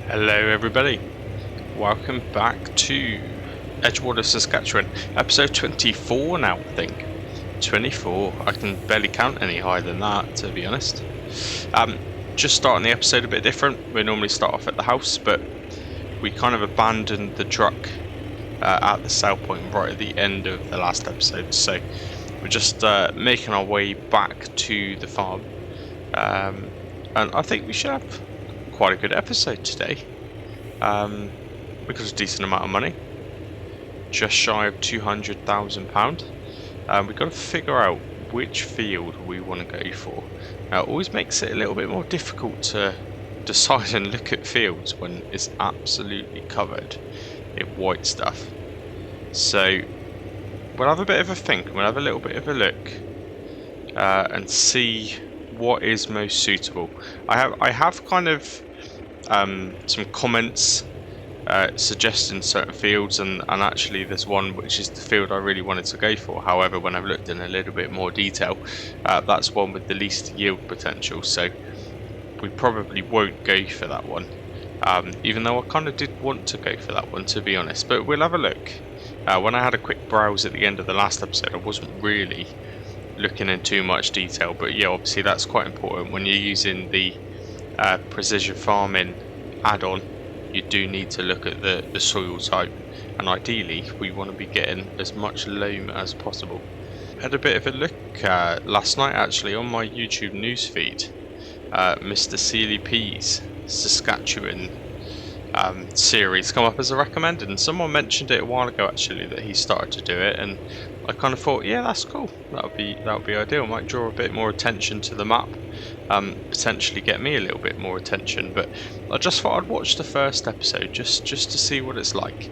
Hello everybody, welcome back to Edgewater, Saskatchewan, episode 24 now I think. 24, I can barely count any higher than that to be honest. Just starting the episode a bit different. We normally start off at the house, but we kind of abandoned the truck at the sale point right at the end of the last episode, so we're just making our way back to the farm, and I think we should have quite a good episode today. We got a decent amount of money, just shy of £200,000. We've got to figure out which field we want to go for. Now, it always makes it a little bit more difficult to decide and look at fields when it's absolutely covered in white stuff. So we'll have a bit of a think, we'll have a little bit of a look and see what is most suitable. I have kind of some comments suggesting certain fields, and actually there's one which is the field I really wanted to go for. However, when I've looked in a little bit more detail, that's one with the least yield potential, so we probably won't go for that one, even though I kind of did want to go for that one, to be honest. But we'll have a look. When I had a quick browse at the end of the last episode, I wasn't really looking in too much detail, but yeah, obviously that's quite important when you're using the precision farming add-on. You do need to look at the soil type, and ideally we want to be getting as much loam as possible. Had a bit of a look last night actually on my YouTube newsfeed. Mr. Sealy P's Saskatchewan series come up as a recommended, and someone mentioned it a while ago actually that he started to do it, and I kind of thought, yeah, that's cool, that would be ideal. Might draw a bit more attention to the map, potentially get me a little bit more attention. But I just thought I'd watch the first episode just to see what it's like.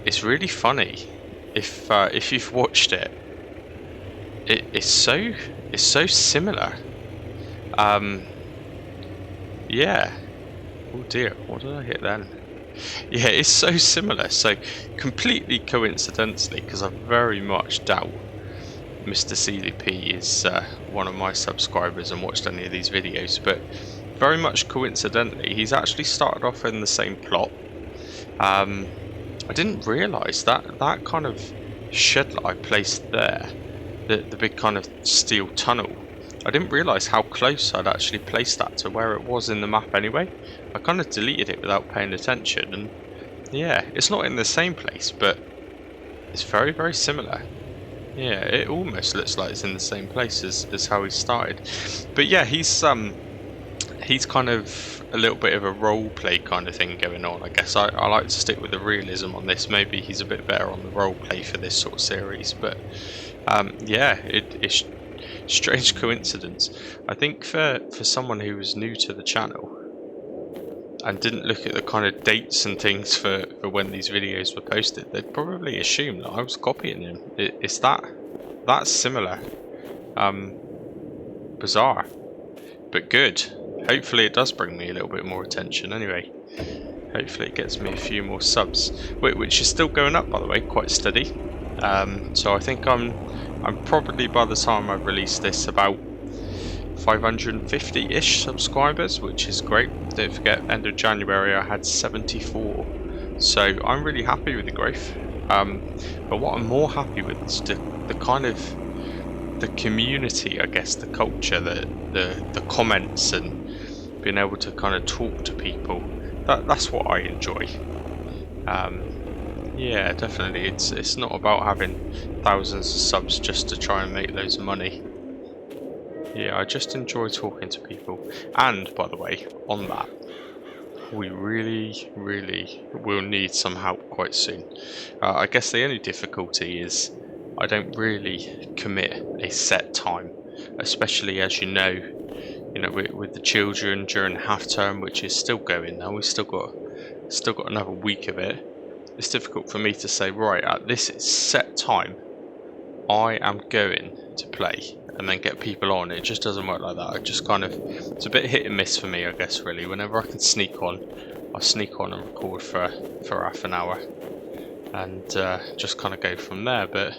It's really funny. If you've watched it, it's so similar. Yeah. Oh dear, what did I hit then? Yeah, it's so similar. So completely coincidentally, because I very much doubt Mr. CDP is one of my subscribers and watched any of these videos, but very much coincidentally, he's actually started off in the same plot. I didn't realise that kind of shed that I placed there, the big kind of steel tunnel, I didn't realise how close I'd actually placed that to where it was in the map anyway. I kind of deleted it without paying attention, and yeah, it's not in the same place, but it's very, very similar. Yeah, it almost looks like it's in the same place as how he started. But yeah, he's kind of a little bit of a role play kind of thing going on, I guess. I like to stick with the realism on this. Maybe he's a bit better on the role play for this sort of series, but yeah, it's strange coincidence. I think for someone who was new to the channel and didn't look at the kind of dates and things for when these videos were posted, they'd probably assume that I was copying him. It's that similar. Bizarre, but good. Hopefully it does bring me a little bit more attention anyway. Hopefully it gets me a few more subs, which is still going up, by the way, quite steady. So I think I'm probably, by the time I release this, about 550-ish subscribers, which is great. Don't forget, end of January I had 74, so I'm really happy with the growth. But what I'm more happy with is the kind of the community, I guess, the culture, the comments, and being able to kind of talk to people. That's what I enjoy. Yeah, definitely. It's not about having thousands of subs just to try and make loads of money. Yeah, I just enjoy talking to people. And by the way, on that, we really, really will need some help quite soon. I guess the only difficulty is I don't really commit a set time, especially as you know, with the children during half term, which is still going now. We've still got another week of it. It's difficult for me to say, right, at this set time I am going to play and then get people on. It just doesn't work like that. I just kind of, it's a bit hit and miss for me, I guess, really. Whenever I can sneak on, I sneak on and record for half an hour and just kind of go from there. But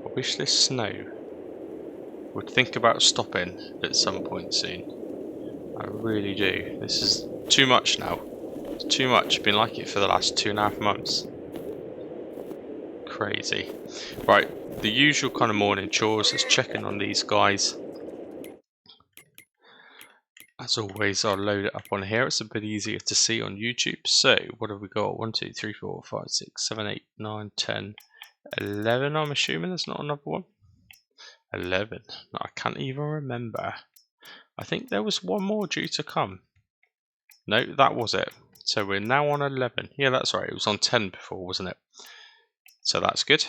I wish this snow would think about stopping at some point soon. I really do. This is too much now. It's too much. Been like it for the last 2.5 months. Crazy. Right, the usual kind of morning chores is checking on these guys. As always, I'll load it up on here. It's a bit easier to see on YouTube. So, what have we got? 1, 2, 3, 4, 5, 6, 7, 8, 9, 10, 11. I'm assuming there's not another one. 11. No, I can't even remember. I think there was one more due to come. No, that was it. So we're now on 11. Yeah, that's right. It was on 10 before, wasn't it? So that's good.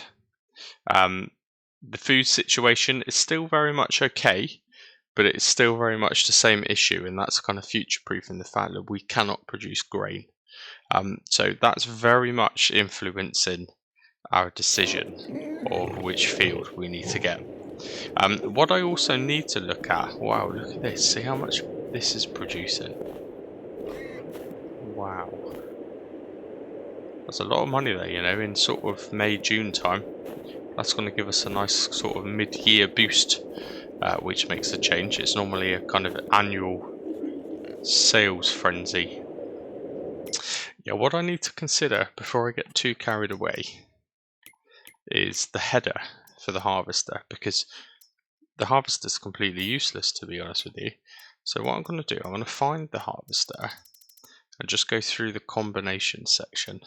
The food situation is still very much okay, but it's still very much the same issue, and that's kind of future-proofing the fact that we cannot produce grain. So that's very much influencing our decision of which field we need to get. What I also need to look at, wow, look at this, see how much this is producing. Wow. That's a lot of money there, you know, in sort of May, June time. That's going to give us a nice sort of mid-year boost, which makes a change. It's normally a kind of annual sales frenzy. Yeah, what I need to consider before I get too carried away is the header for the harvester, because the harvester is completely useless, to be honest with you. So what I'm going to do, I'm going to find the harvester and just go through the combination section.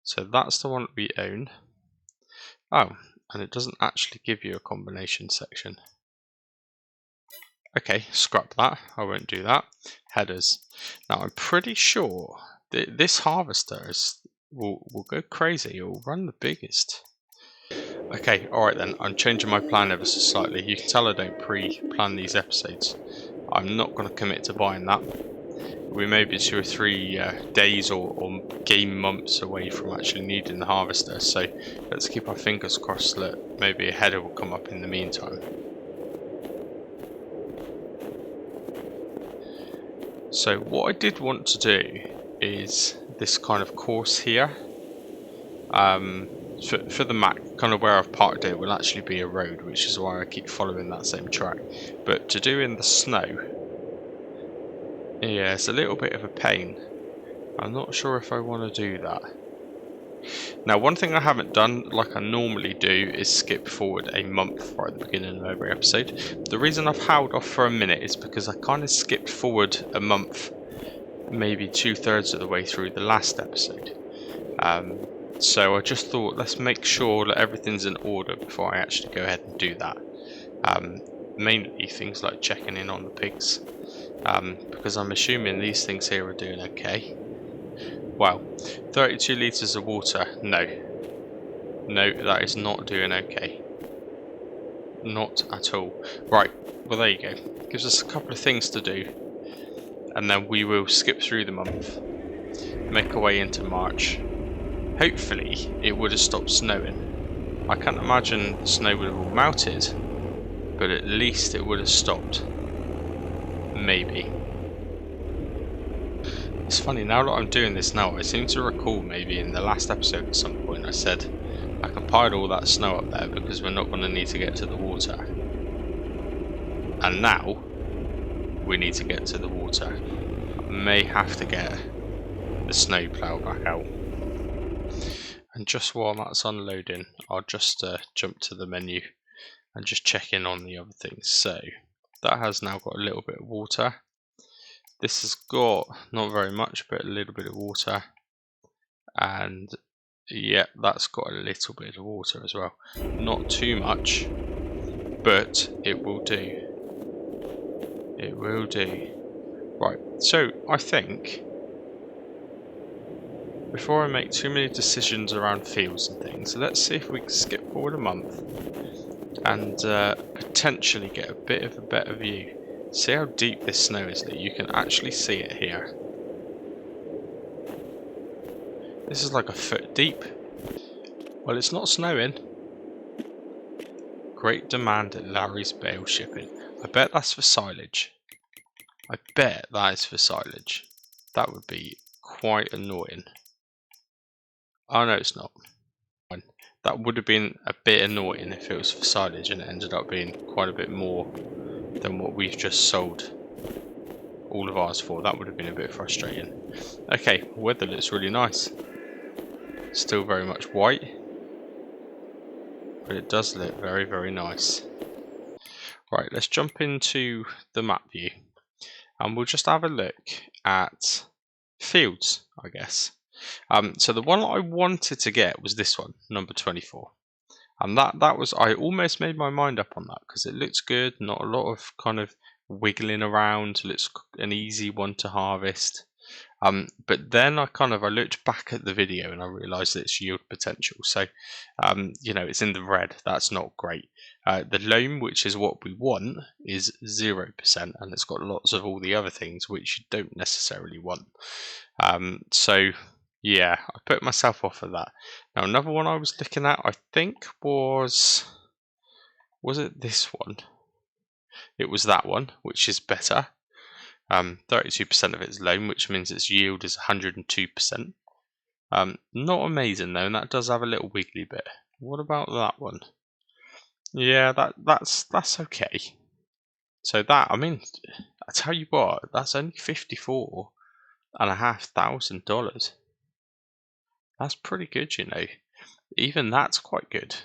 So that's the one that we own. Oh, and it doesn't actually give you a combination section. Okay, scrap that. I won't do that. Headers. Now I'm pretty sure that this harvester will go crazy. It will run the biggest. Okay, alright then. I'm changing my plan ever so slightly. You can tell I don't pre-plan these episodes. I'm not going to commit to buying that. We may be 2 or 3 days or game months away from actually needing the harvester, so let's keep our fingers crossed that maybe a header will come up in the meantime. So what I did want to do is this kind of course here. For the map, kind of where I've parked it will actually be a road, which is why I keep following that same track. But to do in the snow, yeah, it's a little bit of a pain. I'm not sure if I want to do that. Now, one thing I haven't done, like I normally do, is skip forward a month right at the beginning of every episode. The reason I've held off for a minute is because I kind of skipped forward a month, maybe 2/3 of the way through the last episode. So I just thought, let's make sure that everything's in order before I actually go ahead and do that. Mainly things like checking in on the pigs, because I'm assuming these things here are doing okay. Wow, 32 litres of water. No, that is not doing okay. Not at all. Right, well there you go. Gives us a couple of things to do, and then we will skip through the month, make our way into March. Hopefully it would have stopped snowing. I can't imagine the snow would have all melted, but at least it would have stopped. Maybe. It's funny, now that I'm doing this now, I seem to recall maybe in the last episode at some point I said I can pile all that snow up there because we're not going to need to get to the water. And now we need to get to the water. I may have to get the snow plough back out. And just while that's unloading, I'll just jump to the menu and just check in on the other things. So that has now got a little bit of water. This has got not very much, but a little bit of water. And yeah, that's got a little bit of water as well. Not too much, but it will do. It will do. Right, so I think before I make too many decisions around fields and things, let's see if we can skip forward a month and potentially get a bit of a better view. See how deep this snow is, that you can actually see it here. This is like a foot deep. Well, it's not snowing. Great demand at Larry's Bale Shipping. I bet that's for silage. I bet that is for silage. That would be quite annoying. Oh no, it's not. That would have been a bit annoying if it was for silage and it ended up being quite a bit more than what we've just sold. all of ours for. That would have been a bit frustrating. Okay, weather looks really nice. Still very much white, but it does look very, very nice. Right, let's jump into the map view, and we'll just have a look at fields, I guess. So the one I wanted to get was this one, number 24. And that was, I almost made my mind up on that because it looks good, not a lot of kind of wiggling around, looks an easy one to harvest. But then I looked back at the video and I realised that it's yield potential. So, it's in the red. That's not great. The loam, which is what we want, is 0%, and it's got lots of all the other things which you don't necessarily want. So yeah, I put myself off of that. Now another one I was looking at, I think was it this one? It was that one, which is better. 32% of it is loam, which means its yield is 102%. Not amazing though, and that does have a little wiggly bit. What about that one? Yeah, that's okay. So that, I mean, I tell you what, that's only $54,500. That's pretty good, you know. Even that's quite good.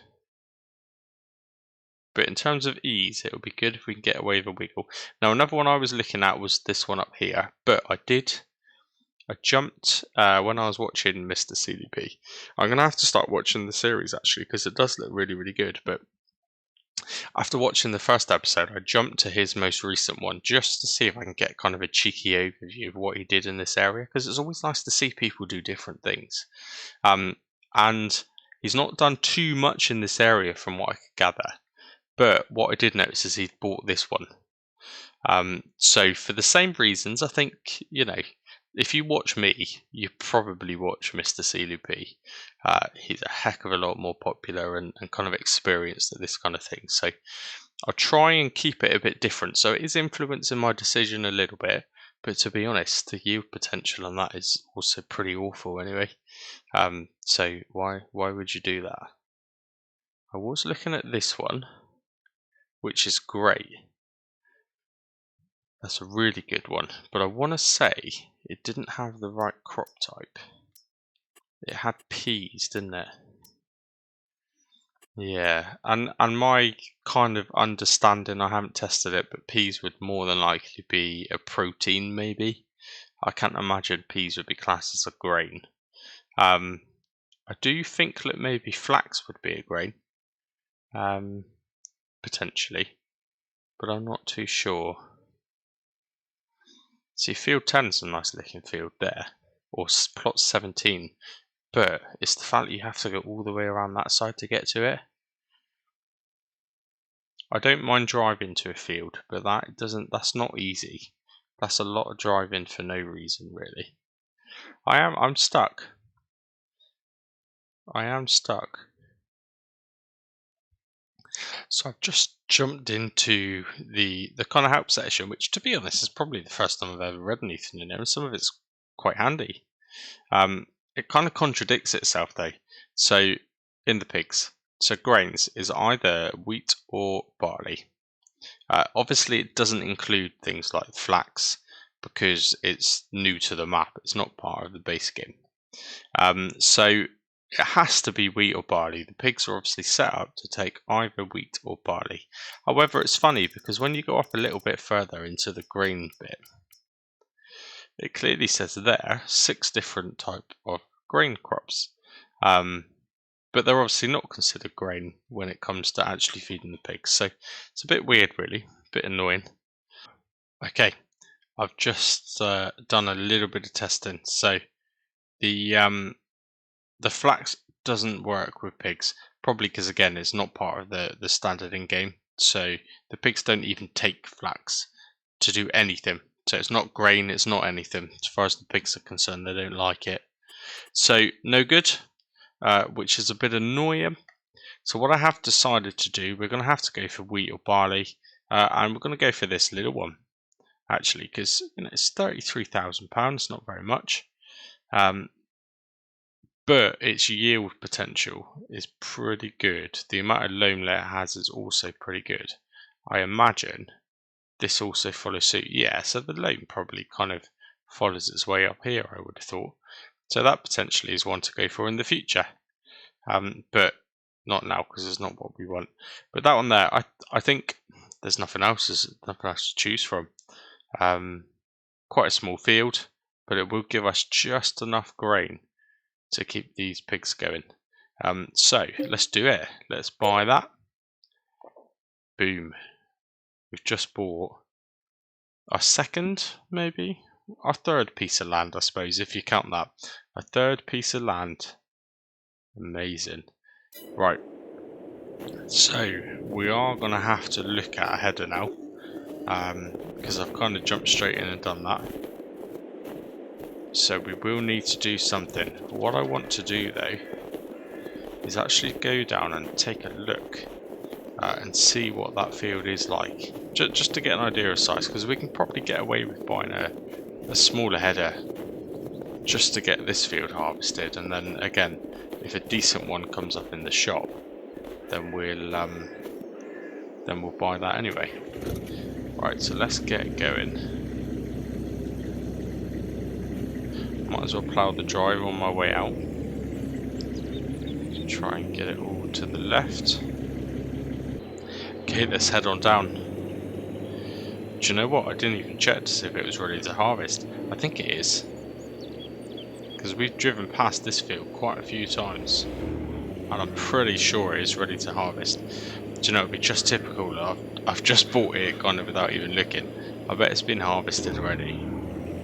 But in terms of ease, it would be good if we can get away with a wiggle. Now, another one I was looking at was this one up here. But I jumped when I was watching Mr. CDP. I'm going to have to start watching the series, actually, because it does look really, really good. But after watching the first episode, I jumped to his most recent one just to see if I can get kind of a cheeky overview of what he did in this area. Because it's always nice to see people do different things. And he's not done too much in this area from what I could gather. But what I did notice is he'd bought this one. So for the same reasons, I think, if you watch me, you probably watch Mr. CLP. He's a heck of a lot more popular and kind of experienced at this kind of thing. So I'll try and keep it a bit different. So it is influencing my decision a little bit. But to be honest, the yield potential on that is also pretty awful anyway. So why would you do that? I was looking at this one, which is great. That's a really good one, but I want to say it didn't have the right crop type. It had peas, didn't it? Yeah, and my kind of understanding, I haven't tested it, but peas would more than likely be a protein, maybe. I can't imagine peas would be classed as a grain. I do think that maybe flax would be a grain, potentially, but I'm not too sure. See, field 10 is a nice looking field there, or plot 17, but it's the fact that you have to go all the way around that side to get to it. I don't mind driving to a field, but that's not easy. That's a lot of driving for no reason, really. I'm stuck. I am stuck. So I've just jumped into the kind of help section, which, to be honest, is probably the first time I've ever read anything in there, and some of it's quite handy. It kind of contradicts itself, though. So in the pigs, so grains is either wheat or barley. Obviously, it doesn't include things like flax because it's new to the map. It's not part of the base game. So it has to be wheat or barley. The pigs are obviously set up to take either wheat or barley. However, it's funny because when you go up a little bit further into the grain bit, it clearly says there 6 different type of grain crops. But they're obviously not considered grain when it comes to actually feeding the pigs. So it's a bit weird, really, a bit annoying. Okay, I've just done a little bit of testing. So the flax doesn't work with pigs, probably because again it's not part of the standard in game. So the pigs don't even take flax to do anything. So it's not grain, it's not anything. As far as the pigs are concerned, they don't like it. So no good, which is a bit annoying. So what I have decided to do, we're going to have to go for wheat or barley, and we're going to go for this little one, actually, because it's £33,000, not very much. But its yield potential is pretty good. The amount of loam layer it has is also pretty good. I imagine this also follows suit. Yeah, so the loam probably kind of follows its way up here, I would have thought. So that potentially is one to go for in the future. But not now, because it's not what we want. But that one there, I think there's nothing else. There's nothing else to choose from. Quite a small field, but it will give us just enough grain to keep these pigs going. So let's do it. Let's buy that. Boom. We've just bought our second, maybe? Our third piece of land, I suppose, if you count that. A third piece of land. Amazing. Right. So we are going to have to look at a header now. Because I've kind of jumped straight in and done that. So we will need to do something. What I want to do though is actually go down and take a look and see what that field is like, just to get an idea of size, because we can probably get away with buying a smaller header just to get this field harvested, and then again, if a decent one comes up in the shop, then we'll buy that anyway. Right, so let's get going. Might as well plough the drive on my way out. Try and get it all to the left. Okay, let's head on down. Do you know what? I didn't even check to see if it was ready to harvest. I think it is. Because we've driven past this field quite a few times. And I'm pretty sure it is ready to harvest. Do you know, it'd be just typical. I've just bought it kind of without even looking. I bet it's been harvested already.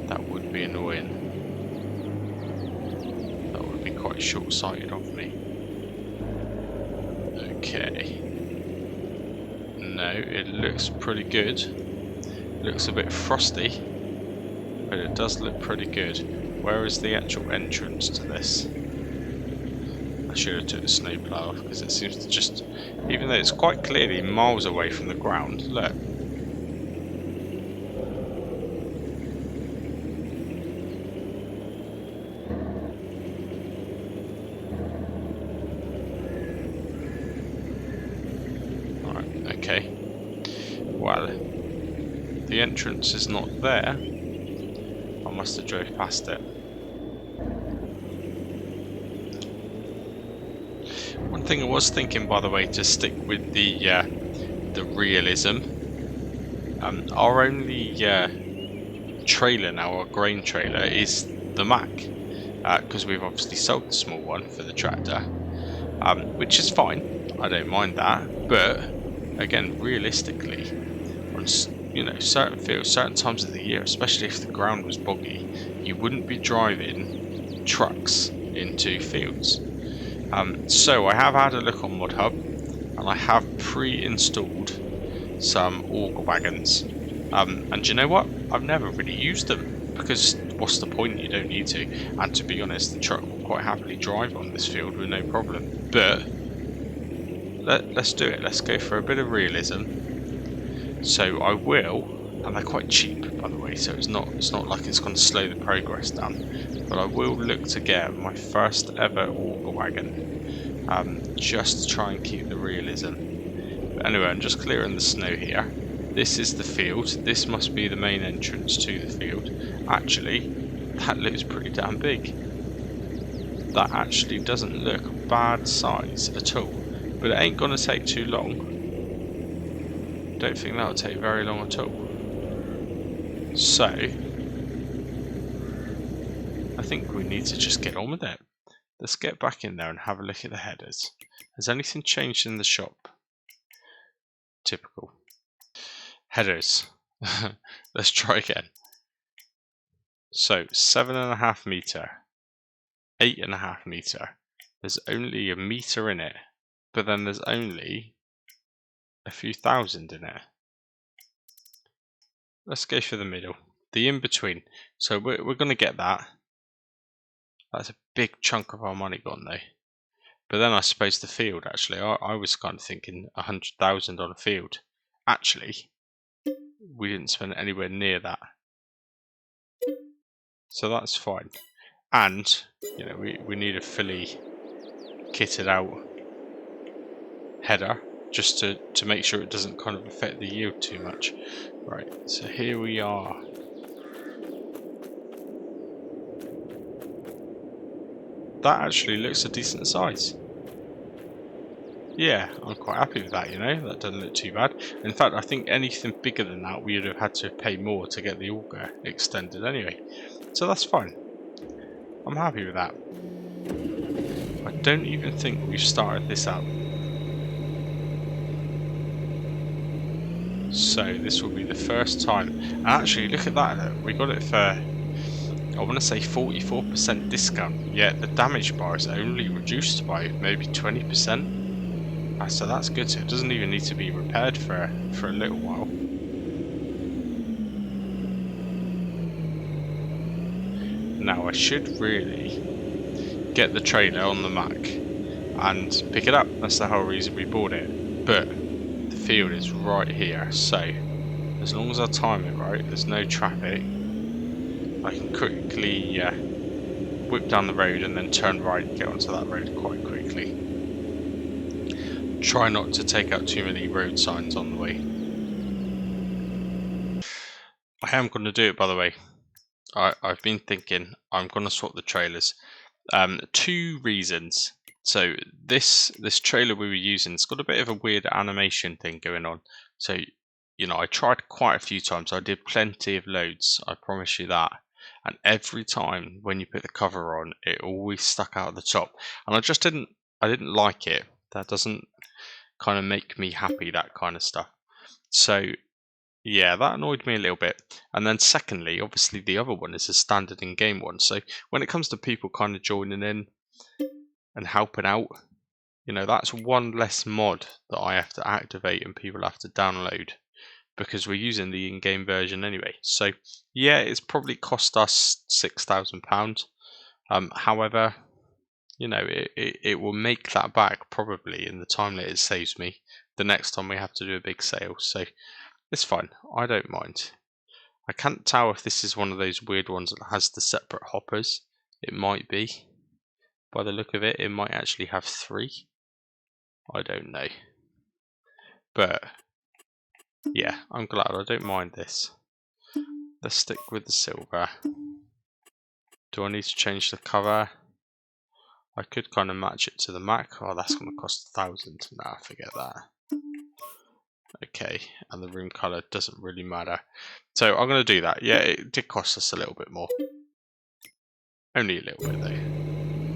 That would be annoying. That would be quite short-sighted of me. Okay. No, it looks pretty good. Looks a bit frosty, but it does look pretty good. Where is the actual entrance to this? I should have took the snowplow off, because it seems to just, even though it's quite clearly miles away from the ground, look. Alright, okay. Well, the entrance is not there. I must have drove past it. One thing I was thinking, by the way, to stick with the realism. Our only trailer now, our grain trailer, is the Mac, because we've obviously sold the small one for the tractor, which is fine. I don't mind that, but again, realistically, on certain fields, certain times of the year, especially if the ground was boggy, you wouldn't be driving trucks into fields. So I have had a look on ModHub, and I have pre-installed some auger wagons. And do you know what? I've never really used them, because what's the point? You don't need to. And to be honest, the truck will quite happily drive on this field with no problem. But let's do it. Let's go for a bit of realism. So I will, and they're quite cheap, by the way, so it's not like it's going to slow the progress down. But I will look to get my first ever auger wagon, just to try and keep the realism. But anyway, I'm just clearing the snow here. This is the field. This must be the main entrance to the field. Actually, that looks pretty damn big. That actually doesn't look bad size at all. But it ain't going to take too long. Don't think that'll take very long at all. So, I think we need to just get on with it. Let's get back in there and have a look at the headers. Has anything changed in the shop? Typical. Headers. Let's try again. So, 7.5 meter, 8.5 meter. There's only a meter in it, but then there's only a few thousand in it. Let's go for the middle, the in-between. So we're going to get that. That's a big chunk of our money gone though. But then I suppose the field, actually, I was kind of thinking 100,000 on a field. Actually, we didn't spend anywhere near that. So that's fine. And, we need a fully kitted out header, just to make sure it doesn't kind of affect the yield too much. Right, so here we are. That actually looks a decent size. Yeah, I'm quite happy with that, you know, that doesn't look too bad. In fact, I think anything bigger than that, we would have had to pay more to get the auger extended anyway. So that's fine. I'm happy with that. I don't even think we've started this up. So this will be the first time. And actually, look at that, look, we got it for, I want to say 44% discount, yet the damage bar is only reduced by maybe 20%. So that's good, so it doesn't even need to be repaired for a little while. Now I should really get the trailer on the Mac and pick it up. That's the whole reason we bought it. But the field is right here, so as long as I time it right, there's no traffic, I can quickly whip down the road and then turn right and get onto that road quite quickly. Try not to take out too many road signs on the way. I am going to do it, by the way. I've been thinking I'm going to swap the trailers. 2 reasons. So this trailer we were using, it's got a bit of a weird animation thing going on. So, you know, I tried quite a few times. I did plenty of loads, I promise you that. And every time when you put the cover on, it always stuck out at the top. And I didn't like it. That doesn't kind of make me happy, that kind of stuff. So yeah, that annoyed me a little bit. And then secondly, obviously the other one is a standard in-game one. So when it comes to people kind of joining in and helping out, you know, that's one less mod that I have to activate and people have to download because we're using the in-game version anyway. So yeah, it's probably cost us £6,000. However, you know, it will make that back probably in the time that it saves me the next time we have to do a big sale. So it's fine. I don't mind. I can't tell if this is one of those weird ones that has the separate hoppers. It might be. By the look of it, it might actually have 3. I don't know. But yeah, I'm glad. I don't mind this. Let's stick with the silver. Do I need to change the cover? I could kind of match it to the Mac. Oh, that's going to cost 1,000. Nah, forget that. Okay, and the room color doesn't really matter. So I'm going to do that. Yeah, it did cost us a little bit more. Only a little bit though.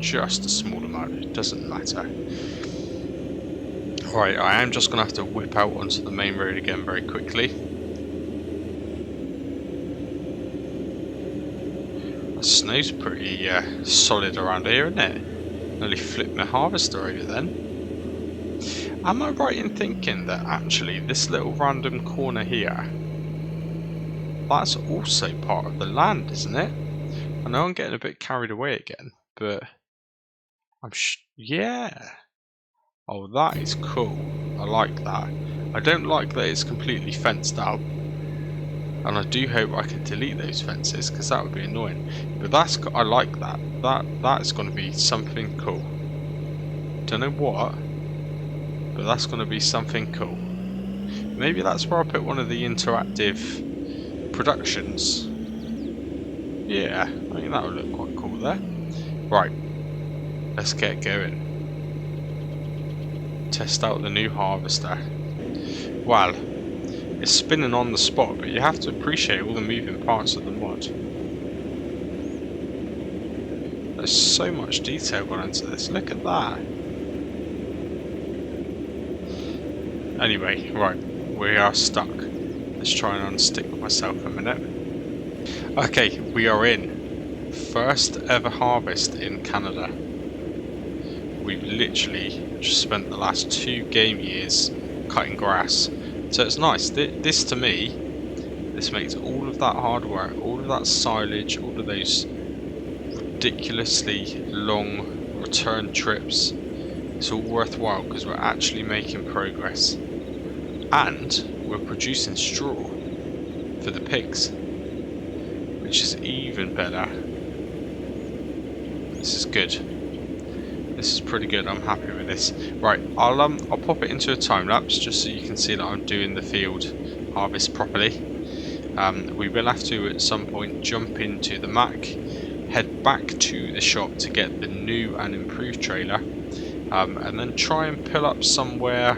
Just a small amount. It doesn't matter. Alright, I am just going to have to whip out onto the main road again very quickly. The snow's pretty solid around here, isn't it? Nearly flipped my harvester over then. Am I right in thinking that actually this little random corner here, that's also part of the land, isn't it? I know I'm getting a bit carried away again, but yeah. Oh, that is cool. I like that. I don't like that it's completely fenced out. And I do hope I can delete those fences because that would be annoying. But I like that. That's going to be something cool. Don't know what, but that's going to be something cool. Maybe that's where I'll put one of the interactive productions. Yeah, I think that would look quite cool there. Right, let's get going. Test out the new harvester. Well, it's spinning on the spot, but you have to appreciate all the moving parts of the mod. There's so much detail gone into this. Look at that. Anyway, right, we are stuck. Let's try and unstick myself a minute. Okay, we are in. First ever harvest in Canada. We've literally just spent the last 2 game years cutting grass. So it's nice. This to me, this makes all of that hard work, all of that silage, all of those ridiculously long return trips. It's all worthwhile because we're actually making progress. And we're producing straw for the pigs, which is even better. This is good. This is pretty good. I'm happy with this. Right, I'll pop it into a time lapse just so you can see that I'm doing the field harvest properly. We will have to at some point jump into the Mac, head back to the shop to get the new and improved trailer, and then try and pull up somewhere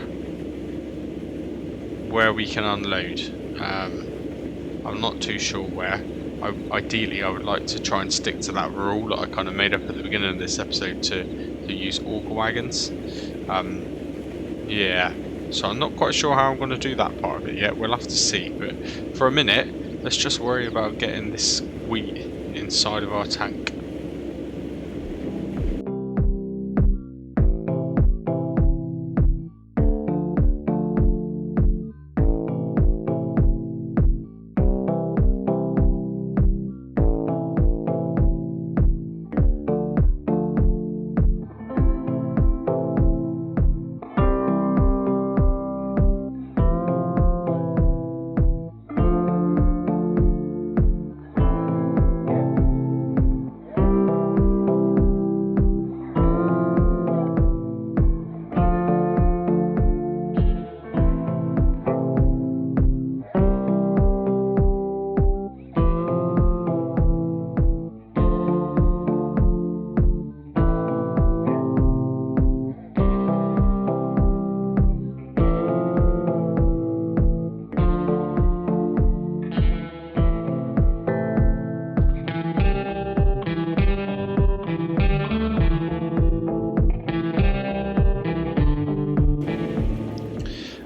where we can unload. I'm not too sure where. Ideally, I would like to try and stick to that rule that I kind of made up at the beginning of this episode to use auger wagons. Yeah, so I'm not quite sure how I'm going to do that part of it yet. We'll have to see. But for a minute, let's just worry about getting this wheat inside of our tank.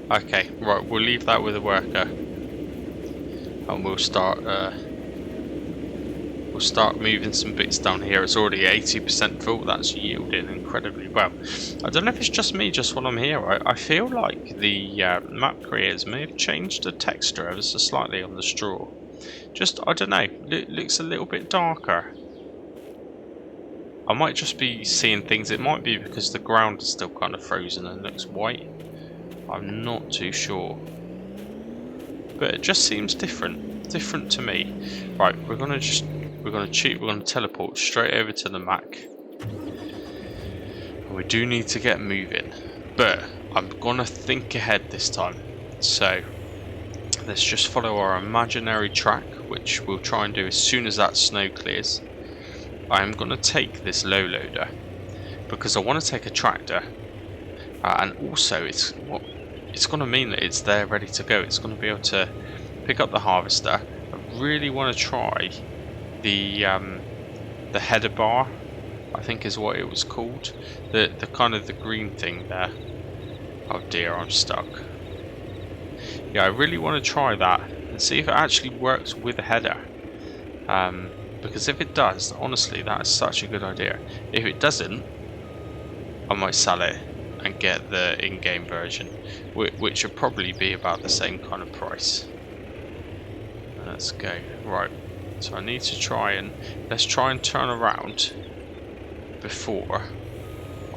Okay, right, we'll leave that with a worker, and we'll start moving some bits down here. It's already 80% full. That's yielding incredibly well. I don't know if it's just me, just when I'm here. I feel like the map creators may have changed the texture ever so slightly on the straw. Just, I don't know, it looks a little bit darker. I might just be seeing things. It might be because the ground is still kind of frozen and looks white. I'm not too sure, but it just seems different to me. Right, we're gonna teleport straight over to the Mac. And we do need to get moving, but I'm gonna think ahead this time. So let's just follow our imaginary track, which we'll try and do as soon as that snow clears. I am gonna take this low loader because I want to take a tractor, and also it's going to mean that it's there ready to go. It's going to be able to pick up the harvester. I really want to try the header bar, I think is what it was called. The kind of the green thing there. Oh dear, I'm stuck. Yeah, I really want to try that and see if it actually works with a header. Because if it does, honestly, that is such a good idea. If it doesn't, I might sell it and get the in-game version, which would probably be about the same kind of price. Let's go. Right, so I need to let's try and turn around before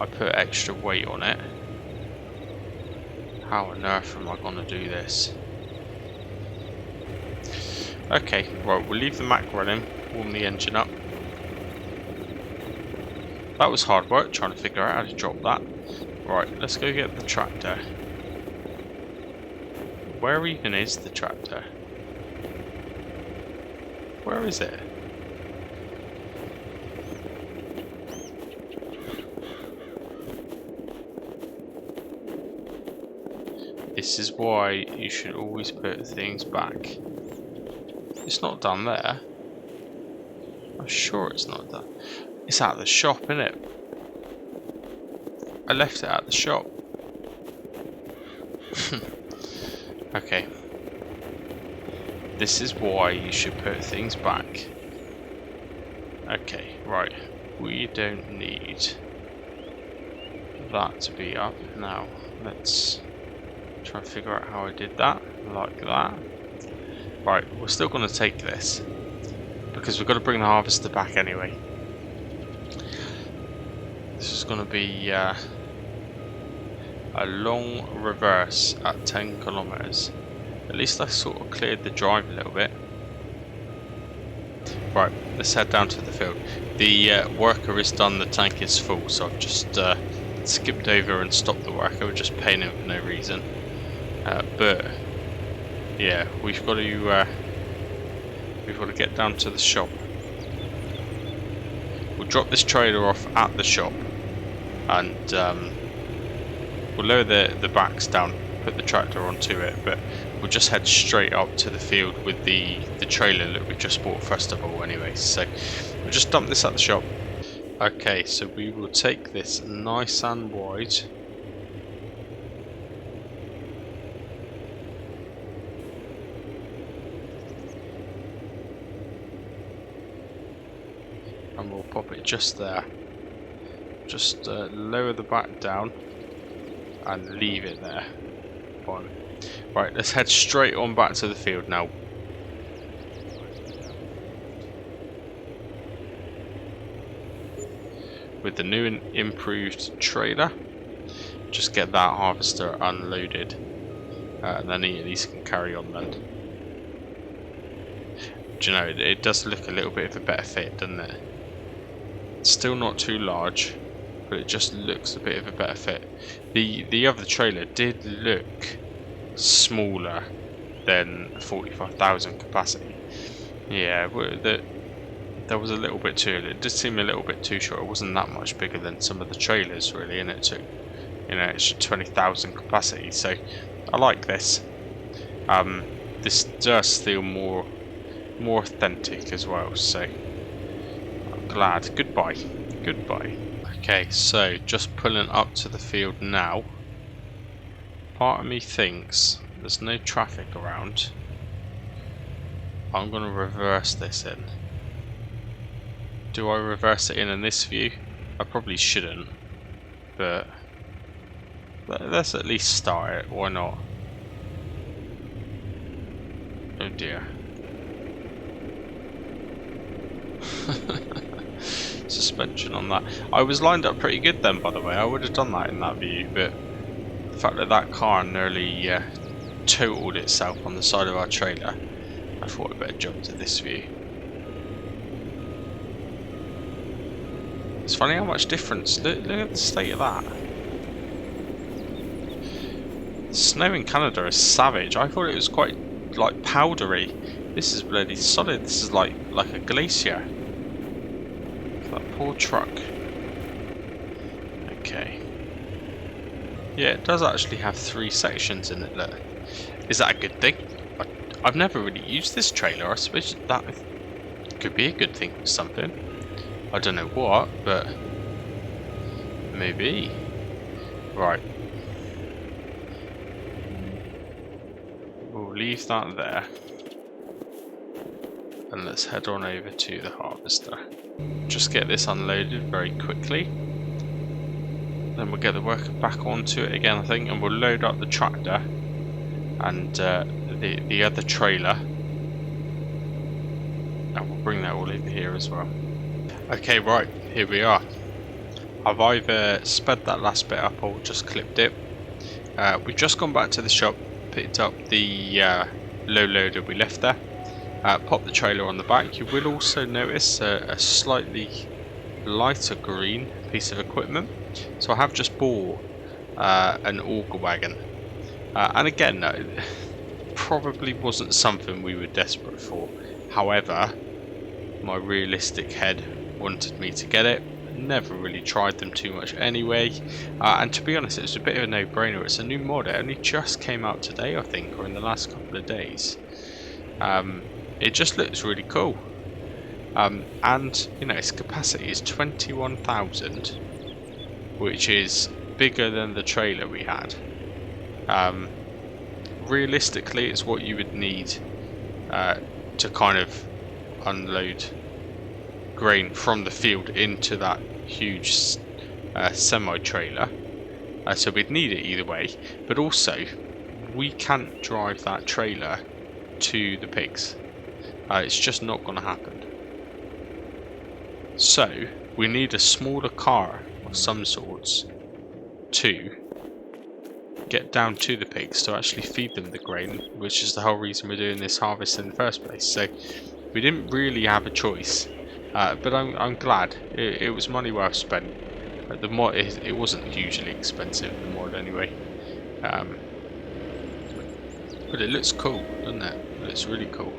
I put extra weight on it. How on earth am I going to do this? Okay, right, we'll leave the Mac running, warm the engine up. That was hard work trying to figure out how to drop that. Right, let's go get the tractor. Where even is the tractor? Where is it? This is why you should always put things back. It's not done there. I'm sure it's not done. It's at the shop, isn't it? I left it at the shop. Okay. This is why you should put things back. Okay, right. We don't need that to be up now. Let's try and figure out how I did that. Like that. Right, we're still going to take this because we've got to bring the harvester back anyway. This is going to be a long reverse at 10 kilometers. At least I sort of cleared the drive a little bit. Right, let's head down to the field. The worker is done, the tank is full, so I've just skipped over and stopped the worker. We're just paying him for no reason. But yeah, we've got to get down to the shop. We'll drop this trailer off at the shop, and we'll lower the backs down, put the tractor onto it, but we'll just head straight up to the field with the trailer that we just bought first of all anyway. So we'll just dump this at the shop. Okay, so we will take this nice and wide. And we'll pop it just there. Just lower the back down and leave it there. Fine. Right, let's head straight on back to the field now. With the new and improved trailer, just get that harvester unloaded, and then he at least can carry on then. Do you know, it does look a little bit of a better fit, doesn't it? It's still not too large, but it just looks a bit of a better fit. The other trailer did look smaller than 45,000 capacity. Yeah, there was a little bit too. It did seem a little bit too short. It wasn't that much bigger than some of the trailers really, and it took, you know, extra 20,000 capacity. So I like this. This does feel more authentic as well. So I'm glad. Goodbye. Okay, so just pulling up to the field now. Part of me thinks there's no traffic around. I'm going to reverse this in. Do I reverse it in this view? I probably shouldn't, but let's at least start it. Why not? Oh dear. Suspension on that. I was lined up pretty good then, by the way. I would have done that in that view, but the fact that that car nearly totaled itself on the side of our trailer, I thought I'd better jump to this view. It's funny how much difference. Look at the state of that. Snow in Canada is savage. I thought it was quite like powdery. This is bloody solid. This is like a glacier. That poor truck. Okay. Yeah, it does actually have 3 sections in it. Look. Is that a good thing? I've never really used this trailer. I suppose that could be a good thing for something. I don't know what, but maybe. Right. We'll leave that there. And let's head on over to the harvester. Just get this unloaded very quickly. Then we'll get the worker back onto it again, I think, and we'll load up the tractor and the other trailer. And we'll bring that all over here as well. Okay, right, here we are. I've either sped that last bit up or just clipped it. We've just gone back to the shop, picked up the low loader we left there, popped the trailer on the back. You will also notice a slightly lighter green piece of equipment. So I have just bought an auger wagon. And again, probably wasn't something we were desperate for. However, my realistic head wanted me to get it. Never really tried them too much anyway, and to be honest, it's a bit of a no-brainer. It's a new mod. It only just came out today, I think, or in the last couple of days. It just looks really cool, and you know, its capacity is 21,000, which is bigger than the trailer we had. Realistically, it's what you would need to kind of unload grain from the field into that huge semi-trailer. So we'd need it either way, but also we can't drive that trailer to the pigs. It's just not going to happen. So we need a smaller car of some sorts to get down to the pigs to actually feed them the grain, which is the whole reason we're doing this harvest in the first place. So We didn't really have a choice, but I'm glad. It was money well spent. The mod, it wasn't hugely expensive, the mod anyway. But it looks cool, doesn't it? It looks really cool.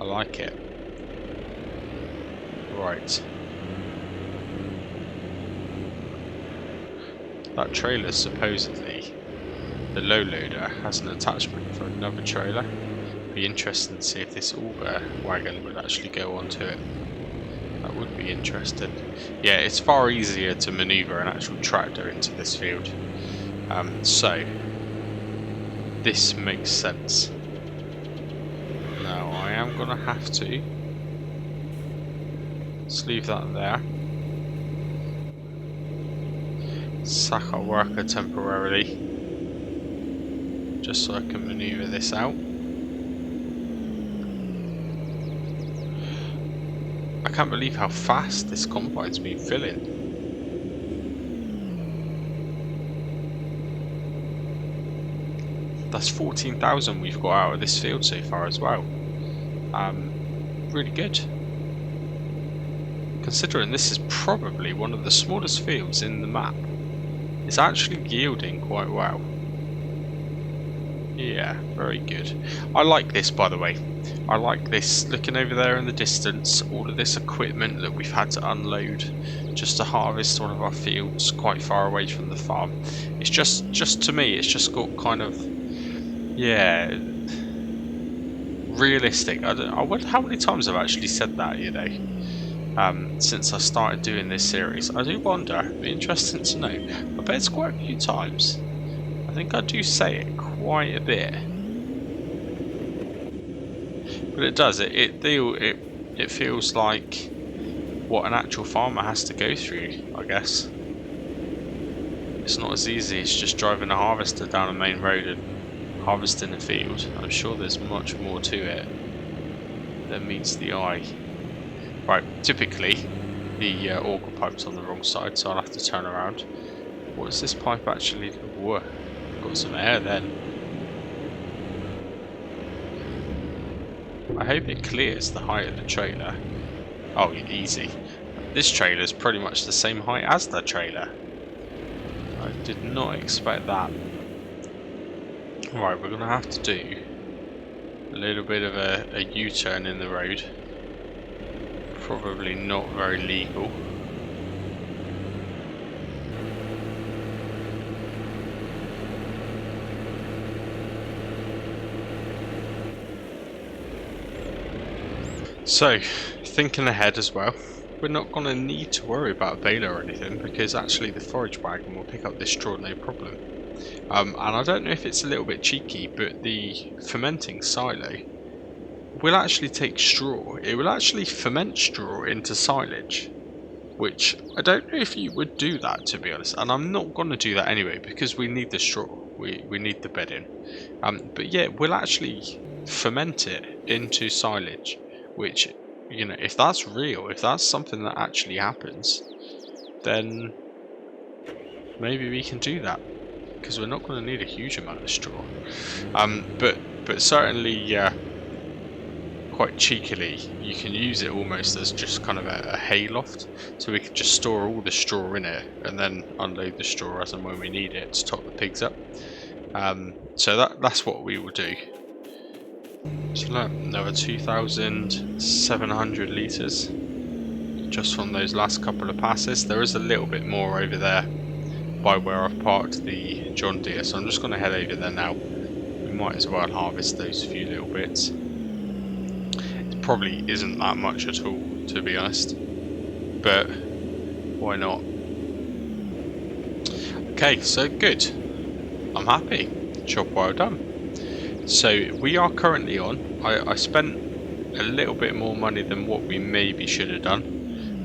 I like it. Right. That trailer supposedly, the low loader, has an attachment for another trailer. Be interesting to see if this auger wagon would actually go onto it. That would be interesting. Yeah, it's far easier to manoeuvre an actual tractor into this field. So this makes sense. Now I am gonna have to just leave that there. Sack our worker temporarily, just so I can manoeuvre this out. I can't believe how fast this combine's been filling. That's 14,000 we've got out of this field so far as well. Really good. Considering this is probably one of the smallest fields in the map, it's actually yielding quite well. Yeah, very good. I like this, by the way. I like this, looking over there in the distance, all of this equipment that we've had to unload just to harvest one of our fields quite far away from the farm. It's just to me, it's just got kind of, yeah, realistic. I wonder how many times I've actually said that, you know, since I started doing this series. I do wonder, it'd be interesting to know. I bet it's quite a few times. I think I do say it quite a bit. But it does, it feels like what an actual farmer has to go through, I guess. It's not as easy as just driving a harvester down a main road and harvesting a field. I'm sure there's much more to it than meets the eye. Right, typically the auger pipe's on the wrong side, so I'll have to turn around. What is this pipe actually? Whoa, got some air then. I hope it clears the height of the trailer. Oh, easy. This trailer is pretty much the same height as the trailer. I did not expect that. Right, we're going to have to do a little bit of a U-turn in the road. Probably not very legal. So, thinking ahead as well, we're not going to need to worry about a baler or anything, because actually the forage wagon will pick up this straw no problem. And I don't know if it's a little bit cheeky, but the fermenting silo will actually take straw. It will actually ferment straw into silage, which I don't know if you would do that, to be honest. And I'm not going to do that anyway, because we need the straw. We need the bedding. But yeah, we'll actually ferment it into silage. Which, you know, if that's real, if that's something that actually happens, then maybe we can do that, because we're not going to need a huge amount of straw. But certainly, quite cheekily, you can use it almost as just kind of a hay loft, so we could just store all the straw in it and then unload the straw as and when we need it to top the pigs up. So that's what we will do. So look, another 2,700 litres just from those last couple of passes. There is a little bit more over there by where I've parked the John Deere, so I'm just going to head over there now. We might as well harvest those few little bits. It probably isn't that much at all, to be honest, but why not? Okay, so good. I'm happy. Job well done. So we are currently on. I spent a little bit more money than what we maybe should have done.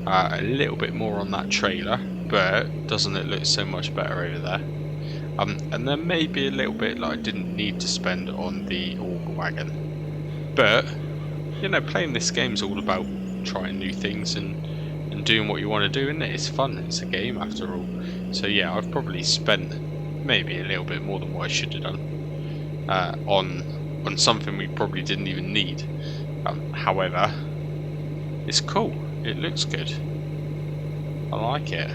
A little bit more on that trailer, but doesn't it look so much better over there? And then maybe a little bit like I didn't need to spend on the auger wagon. But, you know, playing this game's all about trying new things and doing what you want to do, isn't it? It's fun, it's a game after all. So yeah, I've probably spent maybe a little bit more than what I should have done. On something we probably didn't even need. However, it's cool. It looks good. I like it.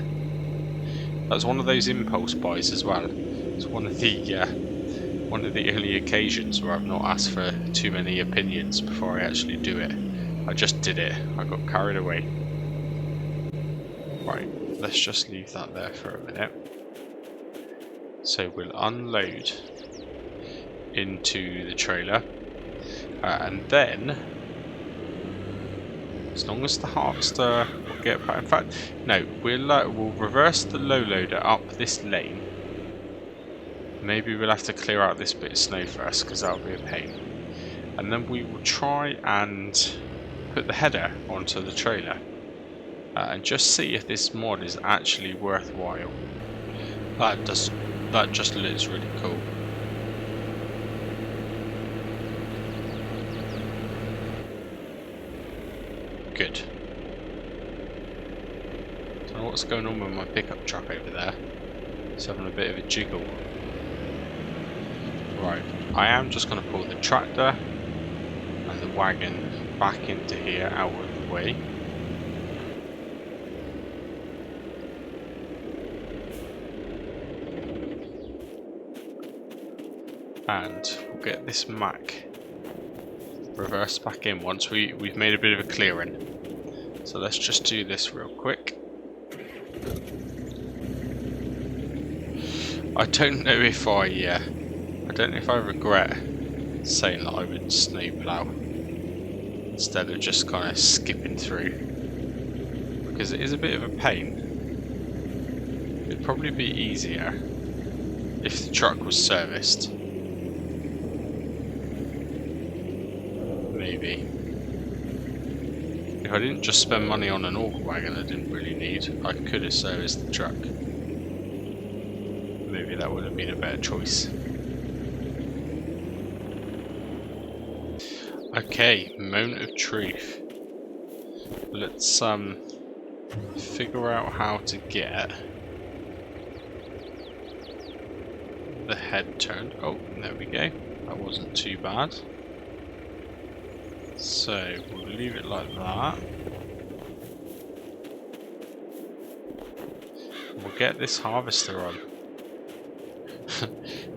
That's one of those impulse buys as well. It's one of the only occasions where I've not asked for too many opinions before I actually do it. I just did it. I got carried away. Right, let's just leave that there for a minute. So we'll unload into the trailer, and then, as long as the harvester will get back. In fact, no, we'll reverse the low loader up this lane. Maybe we'll have to clear out this bit of snow first, because that'll be a pain. And then we will try and put the header onto the trailer, and just see if this mod is actually worthwhile. That just looks really cool. Good. Don't know what's going on with my pickup truck over there. It's having a bit of a jiggle. Right, I am just going to pull the tractor and the wagon back into here, out of the way. And we'll get this Mack reversed back in once we've made a bit of a clearing. So let's just do this real quick. I don't know if I regret saying that I would snowplow instead of just kind of skipping through, because it is a bit of a pain. It'd probably be easier if the truck was serviced. Maybe. If I didn't just spend money on an auger wagon I didn't really need, I could have serviced the truck. Maybe that would have been a better choice. Okay, moment of truth. Let's figure out how to get the head turned. Oh, there we go. That wasn't too bad. So we'll leave it like that. We'll get this harvester on.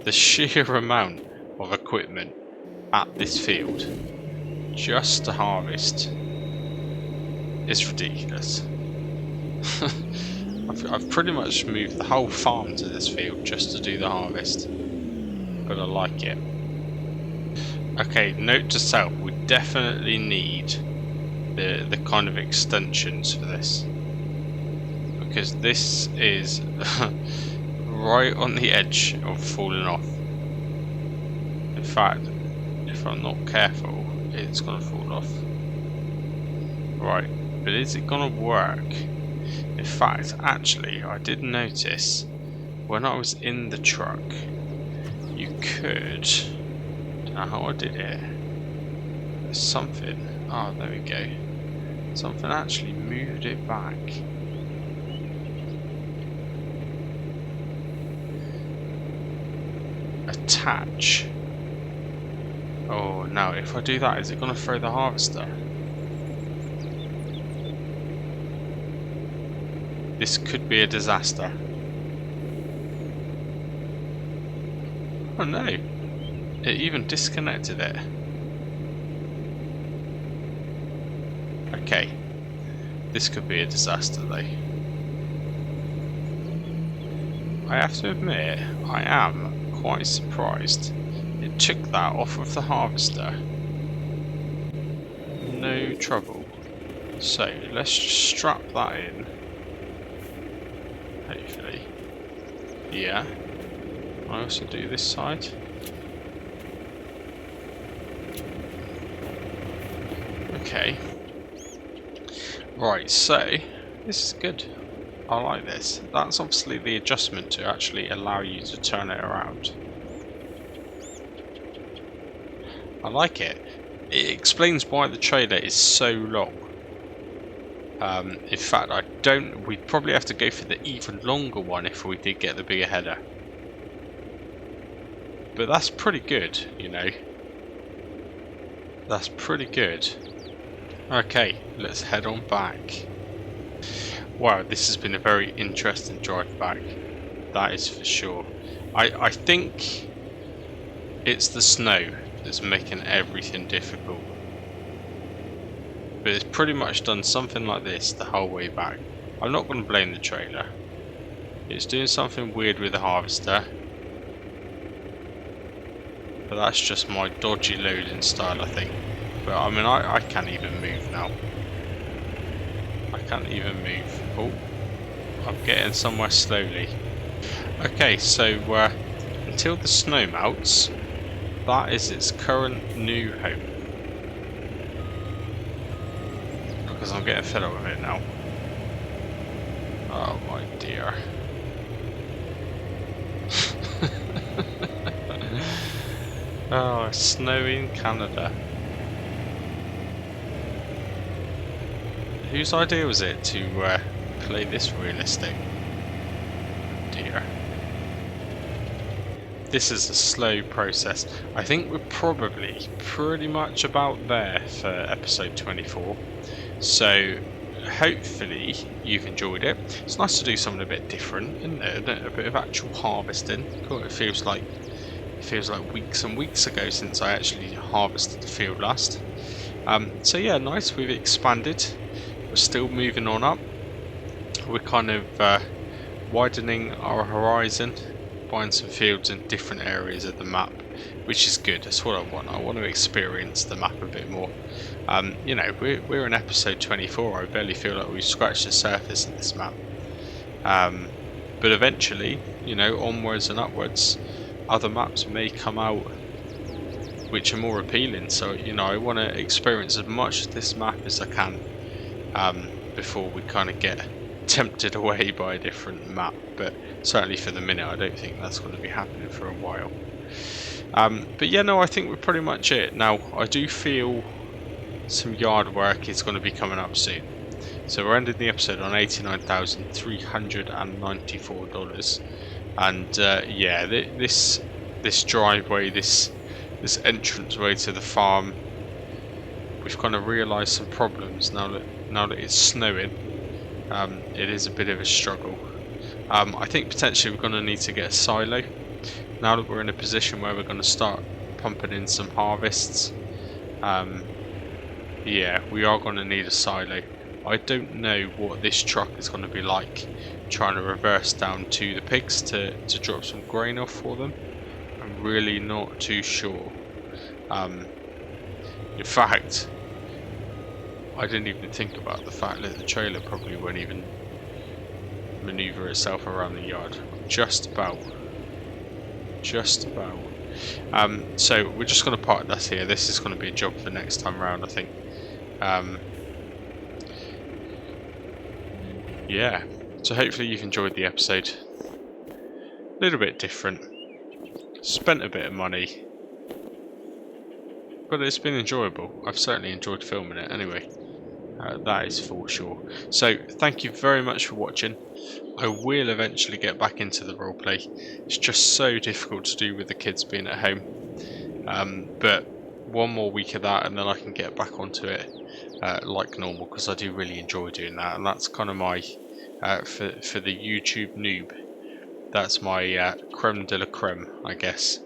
The sheer amount of equipment at this field just to harvest is ridiculous. I've pretty much moved the whole farm to this field just to do the harvest, but I like it. Okay, note to self, we definitely need the kind of extensions for this, because this is right on the edge of falling off. In fact, if I'm not careful, it's gonna fall off. Right, but is it gonna work? In fact, actually, I did notice when I was in the truck, you could. Don't know how I did it. There's something. Oh, there we go. Something actually moved it back. Attach. Oh no, if I do that, is it going to throw the harvester? This could be a disaster. Oh no, it even disconnected it. Okay, this could be a disaster though. I have to admit, I am quite surprised it took that off of the harvester. No trouble. So let's just strap that in. Hopefully. Yeah. I also do this side. Okay. Right, so this is good. I like this. That's obviously the adjustment to actually allow you to turn it around. I like it. It explains why the trailer is so long. In fact, we'd probably have to go for the even longer one if we did get the bigger header. But that's pretty good, you know. That's pretty good. Okay, let's head on back. Wow, this has been a very interesting drive back. That is for sure. I think it's the snow that's making everything difficult. But it's pretty much done something like this the whole way back. I'm not going to blame the trailer. It's doing something weird with the harvester. But that's just my dodgy loading style, I think. But I mean, I can't even move now. I can't even move. Oh, I'm getting somewhere slowly. Okay, so until the snow melts, that is its current new home. Because I'm getting fed up with it now. Oh my dear. Oh, it's snowy in Canada. Whose idea was it to play this realistic? Oh dear. This is a slow process. I think we're probably pretty much about there for episode 24. So hopefully you've enjoyed it. It's nice to do something a bit different, isn't it? A bit of actual harvesting. Cool. It feels like weeks and weeks ago since I actually harvested the field last. So yeah, nice. We've expanded. We're still moving on up. We're kind of widening our horizon, buying some fields in different areas of the map, which is good. That's what I want. I want to experience the map a bit more. You know, we're in episode 24. I barely feel like we've scratched the surface of this map. But eventually, you know, onwards and upwards, other maps may come out which are more appealing. So, you know, I want to experience as much of this map as I can before we kind of get tempted away by a different map. But certainly for the minute, I don't think that's going to be happening for a while. But yeah, no, I think we're pretty much it. Now, I do feel some yard work is going to be coming up soon. So we're ending the episode on $89,394. And yeah, this driveway, this entranceway to the farm, we've kind of realised some problems now that it's snowing. It is a bit of a struggle. I think potentially we're going to need to get a silo now that we're in a position where we're going to start pumping in some harvests. Yeah, we are going to need a silo. I don't know what this truck is going to be like trying to reverse down to the pigs to drop some grain off for them. I'm really not too sure. In fact, I didn't even think about the fact that the trailer probably won't even maneuver itself around the yard. Just about. So we're just going to park that here. This is going to be a job for next time round, I think. Yeah, so hopefully you've enjoyed the episode. A little bit different. Spent a bit of money. But it's been enjoyable. I've certainly enjoyed filming it anyway. That is for sure. So thank you very much for watching. I will eventually get back into the roleplay. It's just so difficult to do with the kids being at home. But one more week of that and then I can get back onto it like normal, because I do really enjoy doing that, and that's kind of my for the YouTube noob, that's my creme de la creme, I guess.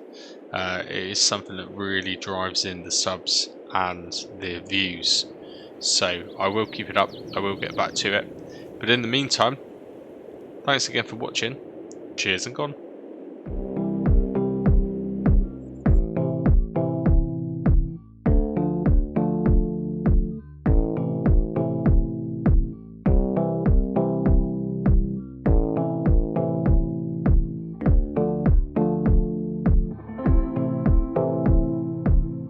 It is something that really drives in the subs and the views, so I will keep it up. I will get back to it, but in the meantime, thanks again for watching. Cheers and gone.